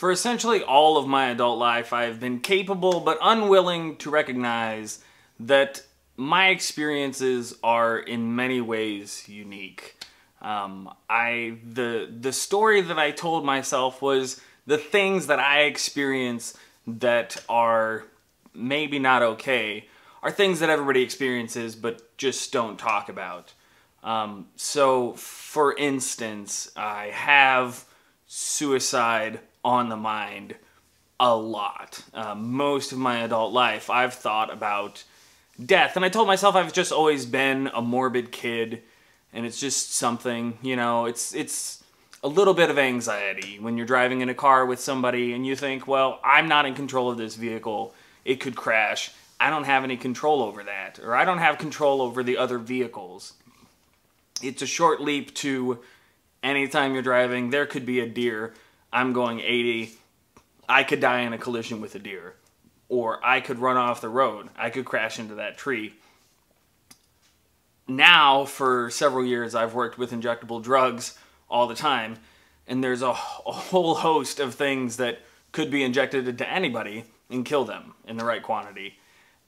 For essentially all of my adult life, I have been capable but unwilling to recognize that my experiences are in many ways unique. The story that I told myself was the things that I experience that are maybe not okay are things that everybody experiences but just don't talk about. So, for instance, I have suicide on the mind a lot. Most of my adult life, I've thought about death, and I told myself I've just always been a morbid kid, and it's just something, it's a little bit of anxiety when you're driving in a car with somebody and you think, well, I'm not in control of this vehicle, it could crash, I don't have any control over that, or I don't have control over the other vehicles. It's a short leap to anytime you're driving, there could be a deer, I'm going 80, I could die in a collision with a deer. Or I could run off the road, I could crash into that tree. Now, for several years, I've worked with injectable drugs all the time, and there's a whole host of things that could be injected into anybody and kill them in the right quantity.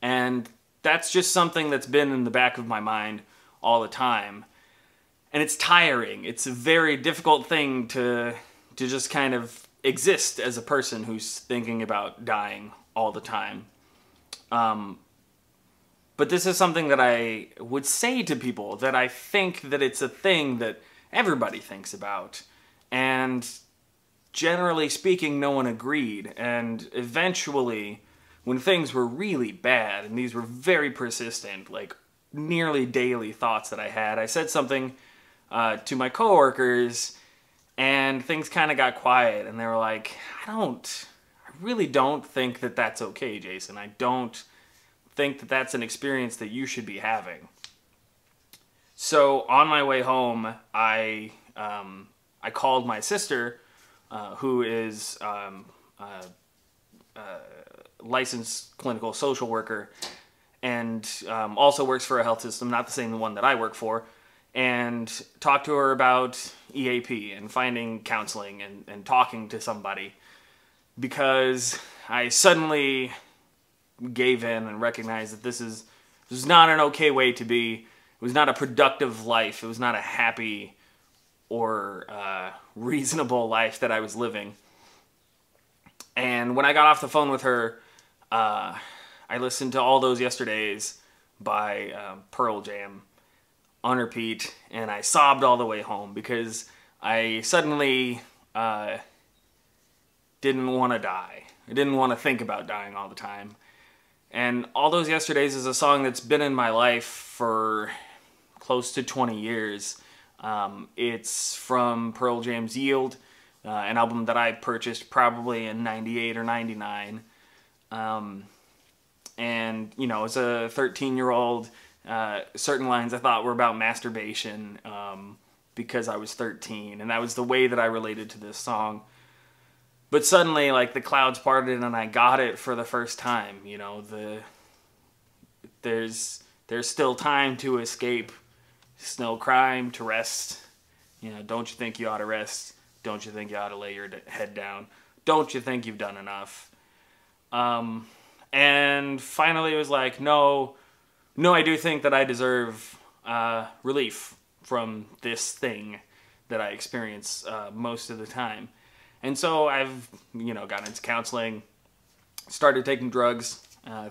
And that's just something that's been in the back of my mind all the time. And it's tiring. It's a very difficult thing to just kind of exist as a person who's thinking about dying all the time. But this is something that I would say to people, that I think that it's a thing that everybody thinks about. And generally speaking, no one agreed. And eventually, when things were really bad, and these were very persistent, like nearly daily thoughts that I had, I said something to my coworkers, and things kind of got quiet, and they were like, I really don't think that that's okay, Jason. I don't think that that's an experience that you should be having. So on my way home, I called my sister, who is a licensed clinical social worker, and also works for a health system, not the same one that I work for, and talked to her about EAP and finding counseling and talking to somebody, because I suddenly gave in and recognized that this is not an okay way to be. It was not a productive life. It was not a happy or reasonable life that I was living. And when I got off the phone with her, I listened to All Those Yesterdays by Pearl Jam on repeat, and I sobbed all the way home because I suddenly didn't want to die. I didn't want to think about dying all the time. And All Those Yesterdays is a song that's been in my life for close to 20 years. It's from Pearl Jam's Yield, an album that I purchased probably in 98 or 99. And, as a 13-year-old, certain lines I thought were about masturbation because I was 13, and that was the way that I related to this song. But suddenly, the clouds parted and I got it for the first time. There's still time to escape. There's no crime to rest. Don't you think you ought to rest? Don't you think you ought to lay your head down? Don't you think you've done enough? And finally it was like, no, I do think that I deserve relief from this thing that I experience most of the time. And so I've, gotten into counseling, started taking drugs,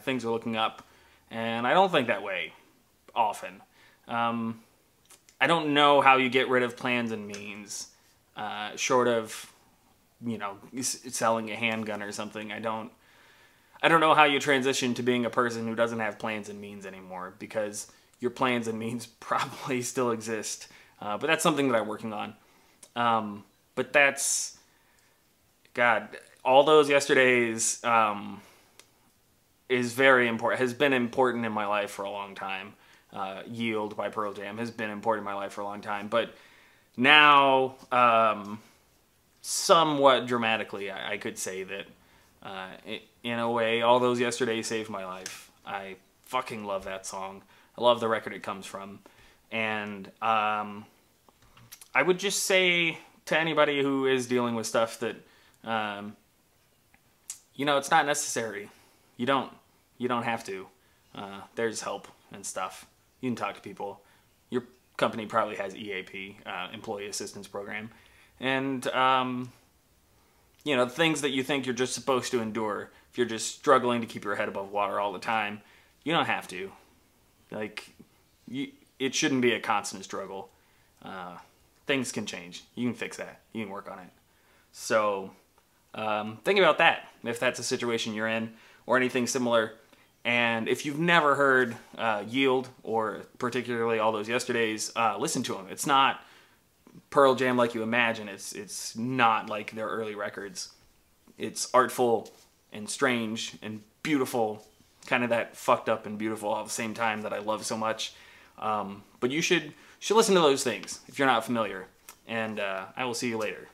things are looking up, and I don't think that way often. I don't know how you get rid of plans and means, short of, selling a handgun or something. I don't know how you transition to being a person who doesn't have plans and means anymore, because your plans and means probably still exist. But that's something that I'm working on. But that's, God, All Those Yesterdays is very important, has been important in my life for a long time. Yield by Pearl Jam has been important in my life for a long time. But now, somewhat dramatically, I could say that in a way, All Those Yesterdays saved my life. I fucking love that song. I love the record it comes from. And I would just say to anybody who is dealing with stuff that it's not necessary. You don't have to. There's help and stuff. You can talk to people. Your company probably has EAP, Employee Assistance Program. And, things that you think you're just supposed to endure, if you're just struggling to keep your head above water all the time, you don't have to. It shouldn't be a constant struggle. Things can change. You can fix that. You can work on it. So, think about that, if that's a situation you're in, or anything similar. And if you've never heard Yield, or particularly all those yesterdays, listen to them. It's not Pearl Jam like you imagine. It's not like their early records. It's artful and strange and beautiful, kind of that fucked up and beautiful all at the same time that I love so much. But you should listen to those things if you're not familiar. And I will see you later.